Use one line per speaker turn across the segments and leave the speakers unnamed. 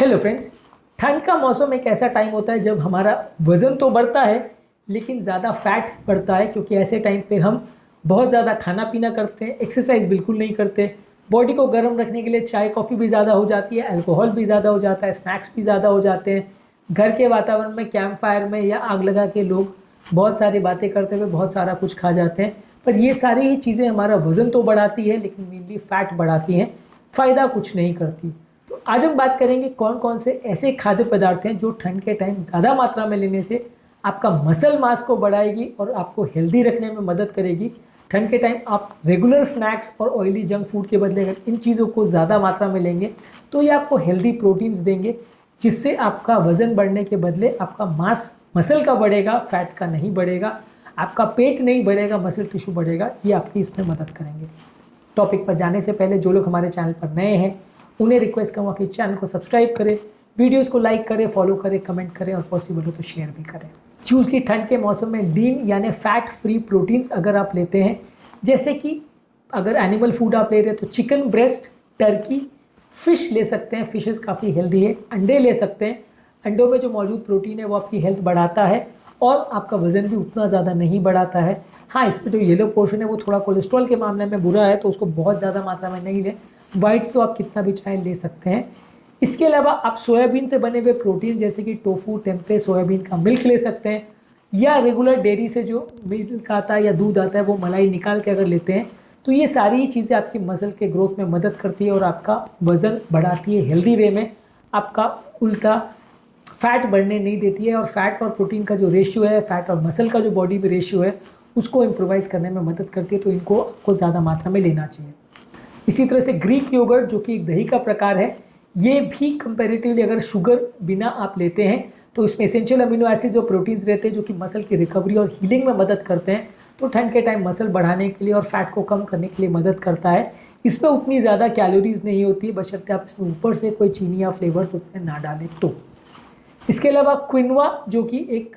Hello friends. ठंड का मौसम एक ऐसा टाइम होता है जब हमारा वज़न तो बढ़ता है लेकिन ज़्यादा फैट बढ़ता है, क्योंकि ऐसे टाइम पे हम बहुत ज़्यादा खाना पीना करते हैं, एक्सरसाइज बिल्कुल नहीं करते। बॉडी को गर्म रखने के लिए चाय कॉफ़ी भी ज़्यादा हो जाती है, अल्कोहल भी ज़्यादा हो जाता है, स्नैक्स भी ज़्यादा हो जाते हैं। घर के वातावरण में कैंप फायर में या आग लगा के लोग बहुत सारी बातें करते हुए बहुत सारा कुछ खा जाते हैं। पर ये सारी ही चीज़ें हमारा वज़न तो बढ़ाती है लेकिन मेनली फैट बढ़ाती हैं, फ़ायदा कुछ नहीं करती। तो आज हम बात करेंगे कौन कौन से ऐसे खाद्य पदार्थ हैं जो ठंड के टाइम ज़्यादा मात्रा में लेने से आपका मसल मास को बढ़ाएगी और आपको हेल्दी रखने में मदद करेगी। ठंड के टाइम आप रेगुलर स्नैक्स और ऑयली जंक फूड के बदले अगर इन चीज़ों को ज़्यादा मात्रा में लेंगे तो ये आपको हेल्दी प्रोटीन्स देंगे, जिससे आपका वज़न बढ़ने के बदले आपका मास मसल का बढ़ेगा, फैट का नहीं बढ़ेगा। आपका पेट नहीं बढ़ेगा, मसल टिश्यू बढ़ेगा। ये आपकी इसमें मदद करेंगे। टॉपिक पर जाने से पहले जो लोग हमारे चैनल पर नए हैं उन्हें रिक्वेस्ट करूँगा कि चैनल को सब्सक्राइब करें, वीडियोस को लाइक करें, फॉलो करें, कमेंट करें और पॉसिबल हो तो शेयर भी करें। चूज़ की ठंड के मौसम में लीन यानी फैट फ्री प्रोटीन्स अगर आप लेते हैं, जैसे कि अगर एनिमल फूड आप ले रहे हैं तो चिकन ब्रेस्ट, टर्की, फ़िश ले सकते हैं। फ़िशेस काफ़ी हेल्दी है। अंडे ले सकते हैं। अंडों में जो मौजूद प्रोटीन है वो आपकी हेल्थ बढ़ाता है और आपका वज़न भी उतना ज़्यादा नहीं बढ़ाता है। हाँ, इसमें जो येलो पोर्शन है वो थोड़ा कोलेस्ट्रॉल के मामले में बुरा है, तो उसको बहुत ज़्यादा मात्रा में नहीं लें। वाइट्स तो आप कितना भी चाहे ले सकते हैं। इसके अलावा आप सोयाबीन से बने हुए प्रोटीन जैसे कि टोफू, टेम्पे, सोयाबीन का मिल्क ले सकते हैं, या रेगुलर डेयरी से जो मिल्क आता है या दूध आता है वो मलाई निकाल के अगर लेते हैं तो ये सारी ही चीज़ें आपकी मसल के ग्रोथ में मदद करती है और आपका वज़न बढ़ाती है हेल्दी वे में। आपका उल्टा फैट बढ़ने नहीं देती है और फैट और प्रोटीन का जो रेशियो है, फैट और मसल का जो बॉडी में रेशियो है, उसको इम्प्रोवाइज़ करने में मदद करती है। तो इनको आपको ज़्यादा मात्रा में लेना चाहिए। इसी तरह से ग्रीक योगर्ट जो कि एक दही का प्रकार है, ये भी कंपैरेटिवली अगर शुगर बिना आप लेते हैं तो इसमें एसेंशियल अमीनो एसिड्स और प्रोटीन्स रहते हैं जो कि मसल की रिकवरी और हीलिंग में मदद करते हैं। तो ठंड के टाइम मसल बढ़ाने के लिए और फैट को कम करने के लिए मदद करता है। इसमें उतनी ज़्यादा कैलोरीज नहीं होती, बशर्ते आप इसमें ऊपर से कोई चीनी या फ्लेवर्स उतने ना डालें तो। इसके अलावा क्विनोआ जो कि एक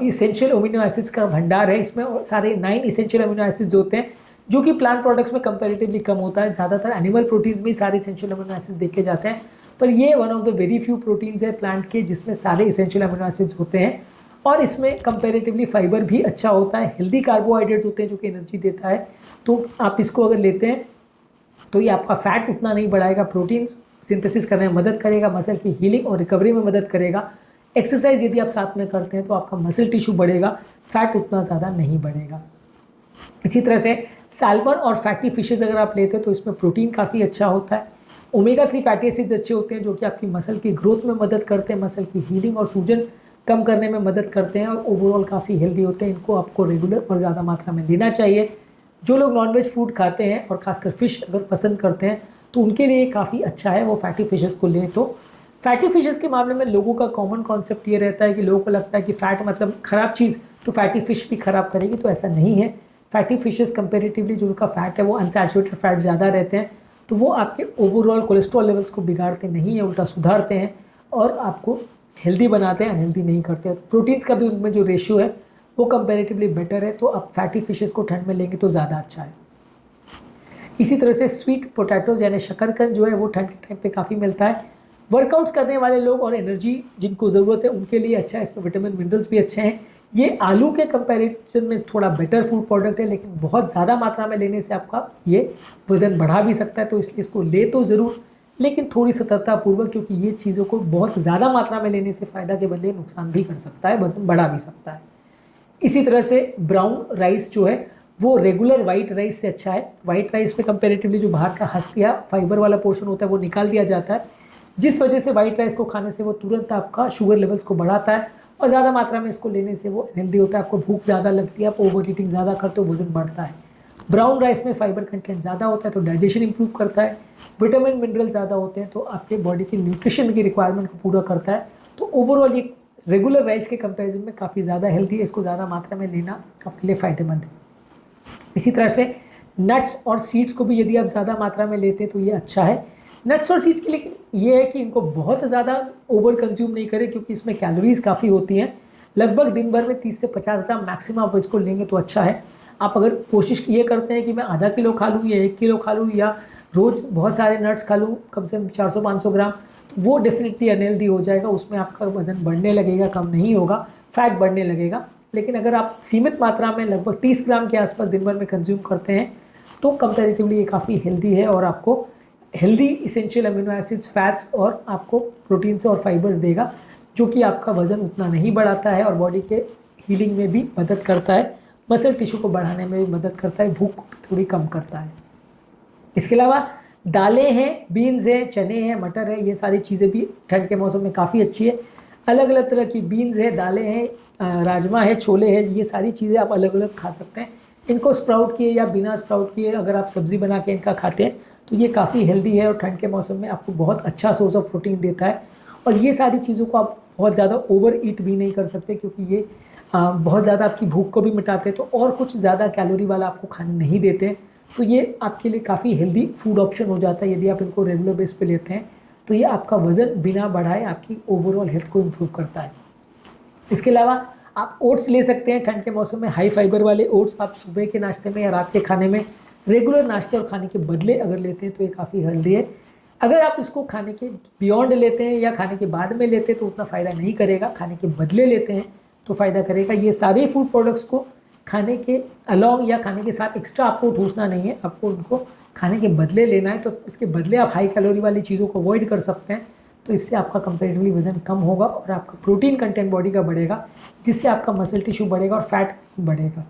इसेंशियल अमीनो एसिड्स का भंडार है, इसमें सारे 9 इसेंशियल अमीनो एसिड्स होते हैं जो कि प्लांट प्रोडक्ट्स में कंपैरेटिवली कम होता है। ज़्यादातर एनिमल प्रोटीन्स में ही सारे इसेंशियल अमीनो एसिड्स देखे जाते हैं, पर ये one of the very few proteins है प्लांट के जिसमें सारे इसेंशियल अमीनो एसिड्स होते हैं। और इसमें कंपैरेटिवली फाइबर भी अच्छा होता है, हेल्दी कार्बोहाइड्रेट्स होते हैं जो कि एनर्जी देता है। तो आप इसको अगर लेते हैं तो ये आपका फैट उतना नहीं बढ़ाएगा, प्रोटीन्स सिंथेसिस करने में मदद करेगा, मसल की हीलिंग और रिकवरी में मदद करेगा। एक्सरसाइज यदि आप साथ में करते हैं तो आपका मसल टिश्यू बढ़ेगा, फैट उतना ज़्यादा नहीं बढ़ेगा। इसी तरह से सैल्मन और फैटी फिशेज़ अगर आप लेते हैं तो इसमें प्रोटीन काफ़ी अच्छा होता है। ओमेगा 3 फैटी एसिड्स अच्छे होते हैं जो कि आपकी मसल की ग्रोथ में मदद करते हैं, मसल की हीलिंग और सूजन कम करने में मदद करते हैं और ओवरऑल काफ़ी हेल्दी होते हैं। इनको आपको रेगुलर और ज़्यादा मात्रा में लेना चाहिए। जो लोग नॉनवेज फूड खाते हैं और खासकर फ़िश अगर पसंद करते हैं तो उनके लिए काफ़ी अच्छा है वो फैटी फिशेज़ को लें। तो फैटी फिशेज़ के मामले में लोगों का कॉमन कॉन्सेप्ट ये रहता है कि लोगों को लगता है कि फ़ैट मतलब ख़राब चीज़, तो फैटी फ़िश भी ख़राब करेगी, तो ऐसा नहीं है। फैटी फिशेज़ कंपैरेटिवली जो उनका फ़ैट है वो अनसैचुरेटेड फैट ज़्यादा रहते हैं, तो वो आपके ओवरऑल कोलेस्ट्रॉल लेवल्स को बिगाड़ते नहीं है, उल्टा सुधारते हैं और आपको हेल्दी बनाते हैं, अनहेल्दी नहीं करते। प्रोटीन्स का भी उनमें जो रेशियो है वो कंपैरेटिवली बेटर है, तो आप फैटी फिशेज़ को ठंड में लेंगे तो ज़्यादा अच्छा है। इसी तरह से स्वीट पोटैटोज़ यानी शकरकंद जो है वो ठंड के टाइम पे काफ़ी मिलता है। वर्कआउट्स करने वाले लोग और एनर्जी जिनको ज़रूरत है उनके लिए अच्छा है, इसमें विटामिन मिनरल्स भी अच्छे हैं। ये आलू के कंपैरिजन में थोड़ा बेटर फूड प्रोडक्ट है, लेकिन बहुत ज़्यादा मात्रा में लेने से आपका ये वज़न बढ़ा भी सकता है, तो इसलिए इसको ले तो ज़रूर, लेकिन थोड़ी सतर्कतापूर्वक, क्योंकि ये चीज़ों को बहुत ज़्यादा मात्रा में लेने से फ़ायदा के बदले नुकसान भी कर सकता है, वज़न बढ़ा भी सकता है। इसी तरह से ब्राउन राइस जो है वो रेगुलर वाइट राइस से अच्छा है। वाइट राइस में कंपैरेटिवली जो बाहर का हस्क या फाइबर वाला पोर्शन होता है वो निकाल दिया जाता है, जिस वजह से वाइट राइस को खाने से वो तुरंत आपका शुगर लेवल्स को बढ़ाता है और ज़्यादा मात्रा में इसको लेने से वो हेल्दी होता है। आपको भूख ज़्यादा लगती है, आप ओवर ईटिंग ज़्यादा करते हो, वजन बढ़ता है। ब्राउन राइस में फाइबर कंटेंट ज़्यादा होता है तो डाइजेशन इंप्रूव करता है, विटामिन मिनरल ज़्यादा होते हैं तो आपके बॉडी की न्यूट्रिशन की रिक्वायरमेंट को पूरा करता है। तो ओवरऑल ये रेगुलर राइस के कंपैरिजन में काफ़ी ज़्यादा हेल्दी है, इसको ज़्यादा मात्रा में लेना आपके लिए फ़ायदेमंद है। इसी तरह से नट्स और सीड्स को भी यदि आप ज़्यादा मात्रा में लेते हैं तो ये अच्छा है। नट्स और सीड्स के लिए ये है कि इनको बहुत ज़्यादा ओवर कंज्यूम नहीं करें, क्योंकि इसमें कैलोरीज काफ़ी होती हैं। लगभग दिन भर में 30 से 50 ग्राम मैक्सिमम आप इसको लेंगे तो अच्छा है। आप अगर कोशिश ये करते हैं कि मैं आधा किलो खा लूँ या 1 किलो खा लूँ या रोज़ बहुत सारे नट्स खा लूँ कम से कम 400-500 ग्राम, तो वो डेफिनेटली अनहेल्दी हो जाएगा, उसमें आपका वज़न बढ़ने लगेगा, कम नहीं होगा, फैट बढ़ने लगेगा। लेकिन अगर आप सीमित मात्रा में लगभग 30 ग्राम के आसपास दिन भर में कंज्यूम करते हैं तो कंपैरेटिवली ये काफ़ी हेल्दी है और आपको healthy essential amino acids, fats और आपको प्रोटीन्स और फाइबर्स देगा, जो कि आपका वज़न उतना नहीं बढ़ाता है और बॉडी के हीलिंग में भी मदद करता है, मसल टिश्यू को बढ़ाने में भी मदद करता है, भूख थोड़ी कम करता है। इसके अलावा दालें हैं, बीन्स हैं, चने हैं, मटर है, ये सारी चीज़ें भी ठंड के मौसम में काफ़ी अच्छी है। अलग अलग तरह की बीन्स है, दालें हैं, राजमा है, छोले हैं, ये सारी चीज़ें आप अलग अलग खा सकते हैं। इनको स्प्राउट किए या बिना स्प्राउट किए अगर आप सब्ज़ी बना के इनका खाते हैं तो ये काफ़ी हेल्दी है और ठंड के मौसम में आपको बहुत अच्छा सोर्स ऑफ प्रोटीन देता है। और ये सारी चीज़ों को आप बहुत ज़्यादा ओवर ईट भी नहीं कर सकते, क्योंकि ये बहुत ज़्यादा आपकी भूख को भी मिटाते हैं, तो और कुछ ज़्यादा कैलोरी वाला आपको खाने नहीं देते हैं। तो ये आपके लिए काफ़ी हेल्दी फूड ऑप्शन हो जाता है यदि आप इनको रेगुलर बेस पे लेते हैं। तो ये आपका वज़न बिना बढ़ाए आपकी ओवरऑल हेल्थ को इम्प्रूव करता है। इसके अलावा आप ओट्स ले सकते हैं। ठंड के मौसम में हाई फाइबर वाले ओट्स आप सुबह के नाश्ते में या रात के खाने में रेगुलर नाश्ते और खाने के बदले अगर लेते हैं तो ये काफ़ी हेल्दी है। अगर आप इसको खाने के बियॉन्ड लेते हैं या खाने के बाद में लेते हैं तो उतना फ़ायदा नहीं करेगा, खाने के बदले लेते हैं तो फ़ायदा करेगा। ये सारे फूड प्रोडक्ट्स को खाने के अलॉन्ग या खाने के साथ एक्स्ट्रा आपको ठूसना नहीं है, आपको उनको खाने के बदले लेना है। तो इसके बदले आप हाई कैलोरी वाली चीज़ों को अवॉइड कर सकते हैं, तो इससे आपका कंपैरेटिवली वज़न कम होगा और आपका प्रोटीन कंटेंट बॉडी का बढ़ेगा, जिससे आपका मसल टिश्यू बढ़ेगा और फैट बढ़ेगा।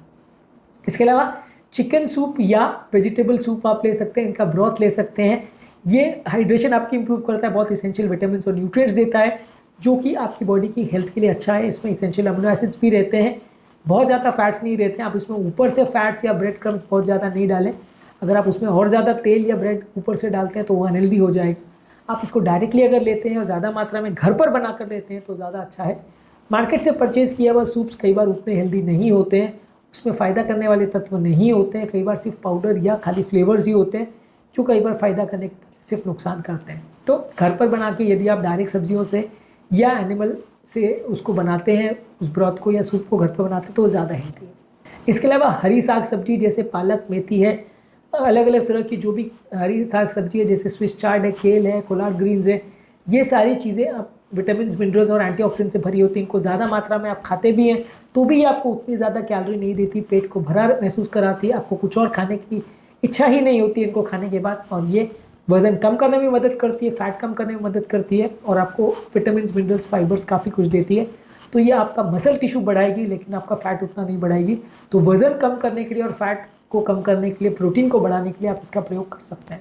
इसके अलावा चिकन सूप या वेजिटेबल सूप आप ले सकते हैं, इनका ब्रॉथ ले सकते हैं। ये हाइड्रेशन आपकी इंप्रूव करता है, बहुत इसेंशियल विटामिन और न्यूट्रिएंट्स देता है, जो कि आपकी बॉडी की हेल्थ के लिए अच्छा है। इसमें इसेंशियल अमीनो एसिड्स भी रहते हैं, बहुत ज़्यादा फैट्स नहीं रहते हैं। आप इसमें ऊपर से फैट्स या ब्रेड क्रम्स बहुत ज़्यादा नहीं डालें। अगर आप उसमें और ज़्यादा तेल या ब्रेड ऊपर से डालते हैं तो वो अनहेल्दी हो जाएगा। आप इसको डायरेक्टली अगर लेते हैं और ज़्यादा मात्रा में घर पर बना कर लेते हैं तो ज़्यादा अच्छा है। मार्केट से परचेज़ किया हुआ सूप्स कई बार उतने हेल्दी नहीं होते हैं, उसमें फ़ायदा करने वाले तत्व नहीं होते हैं, कई बार सिर्फ पाउडर या खाली फ्लेवर्स ही होते हैं, जो कई बार फ़ायदा करने के बदले सिर्फ नुकसान करते हैं। तो घर पर बना के यदि आप डायरेक्ट सब्जियों से या एनिमल से उसको बनाते हैं, उस ब्रॉथ को या सूप को घर पर बनाते हैं तो ज़्यादा हेल्दी है। इसके अलावा हरी साग सब्जी जैसे पालक, मेथी है, अलग अलग तरह की जो भी हरी साग सब्जी है जैसे स्विस चार्ड है, केल है, कोलार्ड ग्रीन्स है, ये सारी चीज़ें आप विटामिन, मिनरल्स और एंटीऑक्सीडेंट से भरी होती हैं। इनको ज़्यादा मात्रा में आप खाते भी हैं तो भी आपको उतनी ज़्यादा कैलोरी नहीं देती, पेट को भरा महसूस कराती है, आपको कुछ और खाने की इच्छा ही नहीं होती इनको खाने के बाद। और ये वज़न कम करने में मदद करती है, फैट कम करने में मदद करती है और आपको विटामिन, मिनरल्स, फाइबर्स काफ़ी कुछ देती है। तो ये आपका मसल टिश्यू बढ़ाएगी लेकिन आपका फैट उतना नहीं बढ़ाएगी। तो वज़न कम करने के लिए और फैट को कम करने के लिए, प्रोटीन को बढ़ाने के लिए आप इसका प्रयोग कर सकते हैं।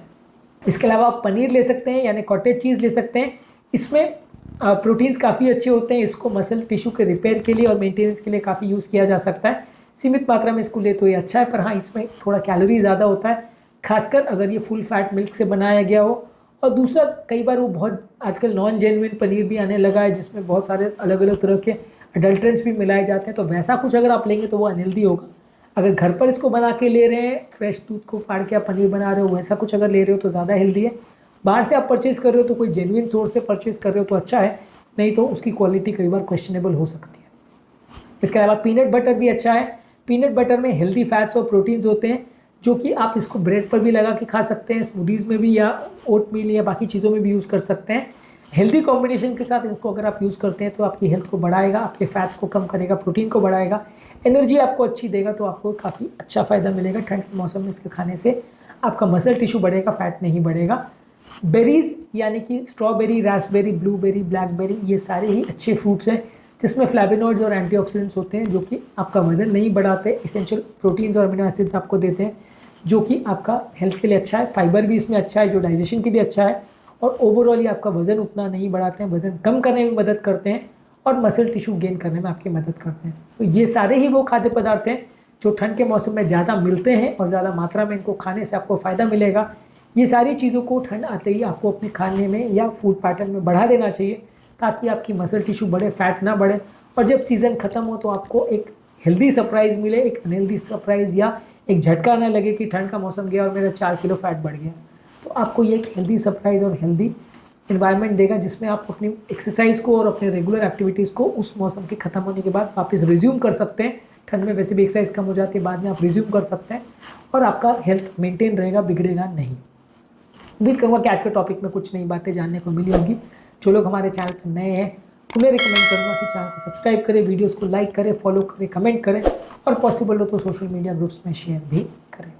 इसके अलावा आप पनीर ले सकते हैं, यानी कॉटेज चीज़ ले सकते हैं। इसमें प्रोटीन्स काफ़ी अच्छे होते हैं, इसको मसल टिश्यू के रिपेयर के लिए और मेंटेनेंस के लिए काफ़ी यूज़ किया जा सकता है। सीमित मात्रा में इसको ले तो ये अच्छा है, पर हाँ इसमें थोड़ा कैलोरी ज़्यादा होता है, खासकर अगर ये फुल फैट मिल्क से बनाया गया हो। और दूसरा, कई बार वो बहुत आजकल नॉन जेन्युइन पनीर भी आने लगा है जिसमें बहुत सारे अलग अलग तरह के अडल्ट्रेंट्स भी मिलाए जाते हैं, तो वैसा कुछ अगर आप लेंगे तो वो अनहेल्दी होगा। अगर घर पर इसको बना के ले रहे हैं, फ्रेश दूध को फाड़ के आप पनीर बना रहे हो, वैसा कुछ अगर ले रहे हो तो ज़्यादा हेल्दी है। बाहर से आप परचेज़ कर रहे हो तो कोई जेन्युइन सोर्स से परचेज़ कर रहे हो तो अच्छा है, नहीं तो उसकी क्वालिटी कई बार क्वेश्चनेबल हो सकती है। इसके अलावा पीनट बटर भी अच्छा है। पीनट बटर में हेल्दी फैट्स और प्रोटीन्स होते हैं, जो कि आप इसको ब्रेड पर भी लगा के खा सकते हैं, स्मूदीज़ में भी या ओटमील या बाकी चीज़ों में भी यूज़ कर सकते हैं। हेल्दी कॉम्बिनेशन के साथ इसको अगर आप यूज़ करते हैं तो आपकी हेल्थ को बढ़ाएगा, आपके फैट्स को कम करेगा, प्रोटीन को बढ़ाएगा, एनर्जी आपको अच्छी देगा, तो आपको काफ़ी अच्छा फ़ायदा मिलेगा। ठंड के मौसम में इसके खाने से आपका मसल टिश्यू बढ़ेगा, फैट नहीं बढ़ेगा। बेरीज़ यानी कि स्ट्रॉबेरी, रास्पबेरी, ब्लूबेरी, ब्लैकबेरी, ये सारे ही अच्छे फ्रूट्स हैं जिसमें फ्लैविनॉइड्स और एंटीऑक्सीडेंट्स होते हैं, जो कि आपका वज़न नहीं बढ़ाते, इसेंशियल प्रोटीन्स और अमीनो एसिड्स आपको देते हैं, जो कि आपका हेल्थ के लिए अच्छा है। फाइबर भी इसमें अच्छा है जो डाइजेशन के लिए अच्छा है, और ओवरऑल ये आपका वज़न उतना नहीं बढ़ाते हैं, वज़न कम करने में मदद करते हैं और मसल टिश्यू गेन करने में आपकी मदद करते हैं। तो ये सारे ही वो खाद्य पदार्थ हैं जो ठंड के मौसम में ज़्यादा मिलते हैं और ज़्यादा मात्रा में इनको खाने से आपको फ़ायदा मिलेगा। ये सारी चीज़ों को ठंड आते ही आपको अपने खाने में या फूड पैटर्न में बढ़ा देना चाहिए, ताकि आपकी मसल टिश्यू बढ़े, फैट ना बढ़े, और जब सीज़न ख़त्म हो तो आपको एक हेल्दी सरप्राइज़ मिले, एक अनहेल्दी सरप्राइज़ या एक झटका ना लगे कि ठंड का मौसम गया और मेरा 4 किलो फैट बढ़ गया। तो आपको ये एक हेल्दी सरप्राइज़ और हेल्दी एनवायरनमेंट देगा, जिसमें आप अपनी एक्सरसाइज को और अपने रेगुलर एक्टिविटीज़ को उस मौसम के ख़त्म होने के बाद वापस रिज्यूम कर सकते हैं। ठंड में वैसे भी एक्सरसाइज कम हो जाती है, बाद में आप रिज्यूम कर सकते हैं और आपका हेल्थ मेंटेन रहेगा, बिगड़ेगा नहीं। उम्मीद करूँगा कि आज के टॉपिक में कुछ नई बातें जानने को मिली होंगी। जो लोग हमारे चैनल पर नए हैं उन्हें रिकमेंड करूँगा कि चैनल को सब्सक्राइब करें, वीडियोज़ को लाइक करें, फॉलो करें, कमेंट करें और पॉसिबल हो तो सोशल मीडिया ग्रुप्स में शेयर भी करें।